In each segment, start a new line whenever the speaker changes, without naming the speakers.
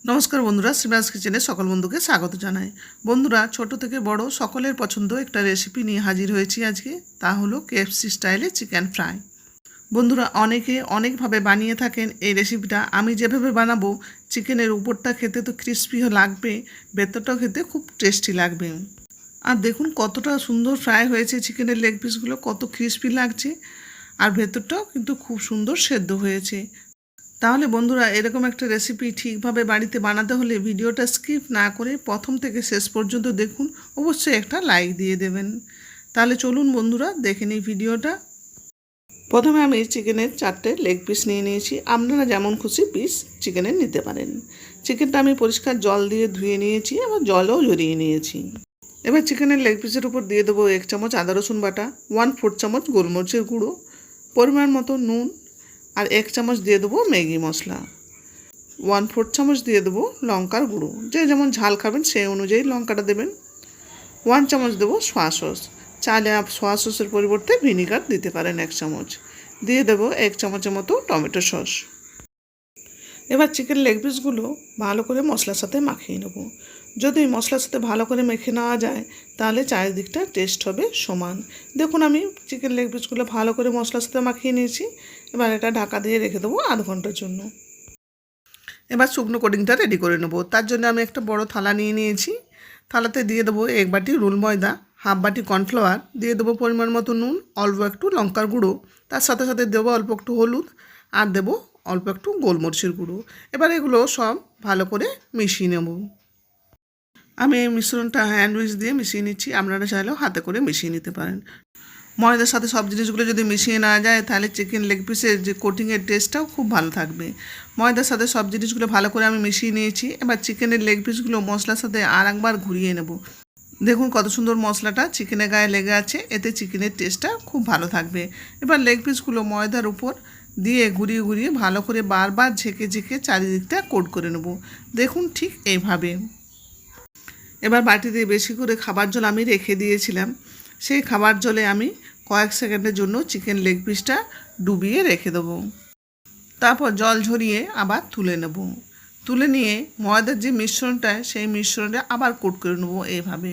নমস্কার বন্ধুরা, শ্রীমাস কিচেনে সকল বন্ধুকে স্বাগত জানাই। বন্ধুরা, ছোট থেকে বড় সকলের পছন্দ একটা রেসিপি নিয়ে হাজির হয়েছি আজকে। তা হলো কেএফসি স্টাইলে চিকেন ফ্রাই। বন্ধুরা, অনেকে অনেকভাবে বানিয়ে থাকেন এই রেসিপিটা। আমি যেভাবে বানাবো, চিকেনের উপরটা খেতে তো ক্রিস্পি লাগবে, ভেতরটাও খেতে খুব টেস্টি লাগবে। আর দেখুন কতটা সুন্দর ফ্রাই হয়েছে চিকেনের লেগ পিসগুলো, কত ক্রিস্পি লাগছে। আর ভেতরটাও কিন্তু খুব সুন্দর সেদ্ধ হয়েছে। তাহলে বন্ধুরা, এরকম একটা রেসিপি ঠিকভাবে বাড়িতে বানাতে হলে ভিডিওটা স্কিপ না করে প্রথম থেকে শেষ পর্যন্ত দেখুন। অবশ্যই একটা লাইক দিয়ে দেবেন। তাহলে চলুন বন্ধুরা, দেখে নিই ভিডিওটা। প্রথমে আমি চিকেনের 4টে লেগ পিস নিয়ে নিয়েছি। আপনারা যেমন খুশি পিস চিকেনের নিতে পারেন। চিকেনটা আমি পরিষ্কার জল দিয়ে ধুয়ে নিয়েছি, আবার জলও ঝরিয়ে নিয়েছি। এবার চিকেনের লেগ পিসের উপর দিয়ে দেবো 1 চামচ আদা রসুন বাটা, 1/4 চামচ গোলমরিচের গুঁড়ো, পরিমাণ মতো নুন, আর 1 চামচ দিয়ে দেবো ম্যাগি মশলা, 1/4 চামচ দিয়ে দেবো লঙ্কার গুঁড়ো। যে যেমন ঝাল খাবেন সেই অনুযায়ী লঙ্কাটা দেবেন। 1 চামচ দেবো সোয়া সস। চাইলে সোয়া সসের পরিবর্তে ভিনিগার দিতে পারেন 1 চামচ। দিয়ে দেবো 1 চামচের মতো টমেটো সস। এবার চিকেন লেগ পিসগুলো ভালো করে মশলার সাথে মাখিয়ে নেব। যদি মশলার সাথে ভালো করে মেখে নেওয়া যায় তাহলে চারিদিকটা টেস্ট হবে সমান। দেখুন, আমি চিকেন লেগ পিসগুলো ভালো করে মশলার সাথে মাখিয়ে নিয়েছি। এবার এটা ঢাকা দিয়ে রেখে দেবো আধ ঘন্টার জন্য। এবার শুকনো কোটিংটা রেডি করে নেব। তার জন্য আমি একটা বড় থালা নিয়ে নিয়েছি। থালাতে দিয়ে দেবো 1 বাটি রুল ময়দা, 1/2 বাটি কর্নফ্লাওয়ার, দিয়ে দেবো পরিমাণ মতো নুন, অল্প একটু লঙ্কার গুঁড়ো, তার সাথে সাথে দেবো অল্প একটু হলুদ, আর দেবো অল্প একটু গোলমরিচের গুঁড়ো। এবার এগুলো সব ভালো করে মিশিয়ে নেব। আমি এই মিশ্রণটা হ্যান্ড উইচ দিয়ে মিশিয়ে নিচ্ছি। আপনারা চাইলেও হাতে করে মিশিয়ে নিতে পারেন। ময়দার সাথে সব জিনিসগুলো যদি মিশিয়ে নেওয়া যায় তাহলে চিকেন লেগ পিসের যে কোটিংয়ের টেস্টটাও খুব ভালো থাকবে। ময়দার সাথে সব জিনিসগুলো ভালো করে আমি মিশিয়ে নিয়েছি। এবার চিকেনের লেগ পিসগুলো মশলার সাথে আর একবার ঘুরিয়ে নেব। দেখুন কত সুন্দর মশলাটা চিকেনের গায়ে লেগে আছে, এতে চিকেনের টেস্টটা খুব ভালো থাকবে। এবার লেগ পিসগুলো ময়দার উপর দিয়ে ঘুরিয়ে ঘুরিয়ে ভালো করে বারবার ঝেঁকে ঝেঁকে চারিদিকটা কোট করে নেব। দেখুন ঠিক এইভাবে। এবার বাটিতে বেশি করে খাবার জল আমি রেখে দিয়েছিলাম। সেই খাবার জলে আমি কয়েক সেকেন্ডের জন্য চিকেন লেগ পিসটা ডুবিয়ে রেখে দেবো। তারপর জল ঝরিয়ে আবার তুলে নেব। তুলে নিয়ে ময়দার যে মিশ্রণটা, সেই মিশ্রণটা আবার কোট করে নেব এইভাবে।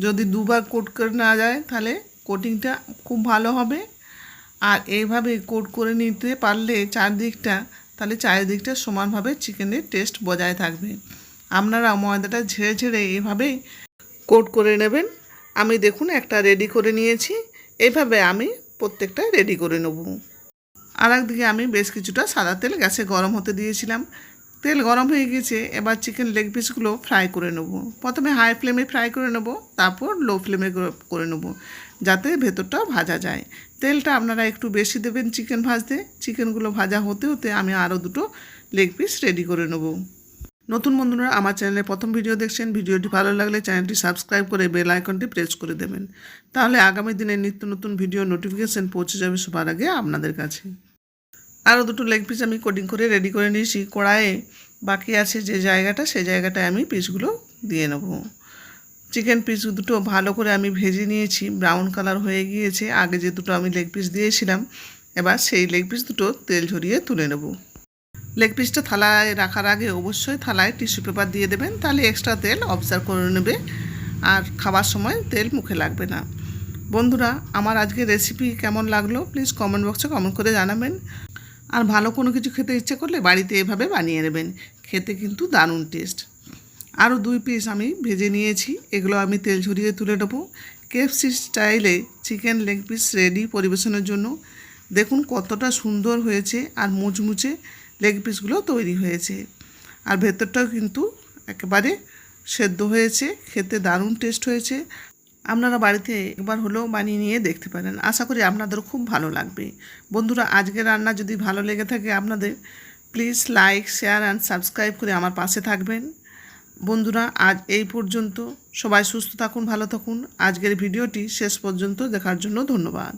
যদি দুবার কোট করে নেওয়া যায় তাহলে কোটিংটা খুব ভালো হবে। আর এইভাবে কোট করে নিতে পারলে চারদিকটা, তাহলে চারিদিকটা সমানভাবে চিকেনের টেস্ট বজায় থাকবে। আপনারা ময়দাটা ঝেড়ে ঝেড়ে এভাবেই কোট করে নেবেন। আমি দেখুন একটা রেডি করে নিয়েছি। এইভাবে আমি প্রত্যেকটা রেডি করে নেব। আর একদিকে আমি বেশ কিছুটা সাদা তেল গ্যাসে গরম হতে দিয়েছিলাম। তেল গরম হয়ে গেছে। এবার চিকেন লেগ পিসগুলো ফ্রাই করে নেব। প্রথমে হাই ফ্লেমে ফ্রাই করে নেব, তারপর লো ফ্লেমে করে নেব, যাতে ভেতরটাও ভাজা যায়। তেলটা আপনারা একটু বেশি দেবেন চিকেন ভাজতে। চিকেনগুলো ভাজা হতে হতে আমি আরও 2টো লেগ পিস রেডি করে নেব। নতুন বন্ধুরা আমার চ্যানেলে প্রথম ভিডিও দেখছেন, ভিডিওটি ভালো লাগলে চ্যানেলটি সাবস্ক্রাইব করে বেল আইকনটি প্রেস করে দেবেন। তাহলে আগামী দিনে নিত্য নতুন ভিডিও নোটিফিকেশান পৌঁছে যাবে সবার আগে আপনাদের কাছে। আরও 2টো লেগ পিস আমি কোটিং করে রেডি করে নিয়েছি। কড়াইয়ে বাকি আছে যে জায়গাটা, সেই জায়গাটায় আমি পিসগুলো দিয়ে নেব। চিকেন পিস 2টো ভালো করে আমি ভেজে নিয়েছি, ব্রাউন কালার হয়ে গিয়েছে। আগে যে 2টো আমি লেগ পিস দিয়েছিলাম, এবার সেই লেগ পিস 2টো তেল ঝরিয়ে তুলে নেব। লেগ পিসটা থালায় রাখার আগে অবশ্যই থালায় টিস্যু পেপার দিয়ে দেবেন, তাহলে এক্সট্রা তেল অবজার্ভ করে নেবে আর খাবার সময় তেল মুখে লাগবে না। বন্ধুরা, আমার আজকের রেসিপি কেমন লাগলো প্লিজ কমেন্ট বক্সে কমেন্ট করে জানাবেন। আর ভালো কোনো কিছু খেতে ইচ্ছে করলে বাড়িতে এভাবে বানিয়ে নেবেন, খেতে কিন্তু দারুণ টেস্ট। আরও 2 পিস আমি ভেজে নিয়েছি, এগুলো আমি তেল ঝরিয়ে তুলে নেবো। কেএফসি স্টাইলে চিকেন লেগ পিস রেডি পরিবেশনের জন্য। দেখুন কতটা সুন্দর হয়েছে আর মুচমুচে লেগ পিসগুলো তৈরি হয়েছে। আর ভেতরটাও কিন্তু একেবারে সেদ্ধ হয়েছে, খেতে দারুণ টেস্ট হয়েছে। আপনারা বাড়িতে একবার হলেও বানিয়ে নিয়ে দেখতে পারেন। আশা করি আপনাদের খুব ভালো লাগবে। বন্ধুরা, আজকের রান্না যদি ভালো লেগে থাকে আপনাদের, please like, share and subscribe করে আমার পাশে থাকবেন। বন্ধুরা, আজ এই পর্যন্ত। সবাই সুস্থ থাকুন, ভালো থাকুন। আজকের ভিডিওটি শেষ পর্যন্ত দেখার জন্য ধন্যবাদ।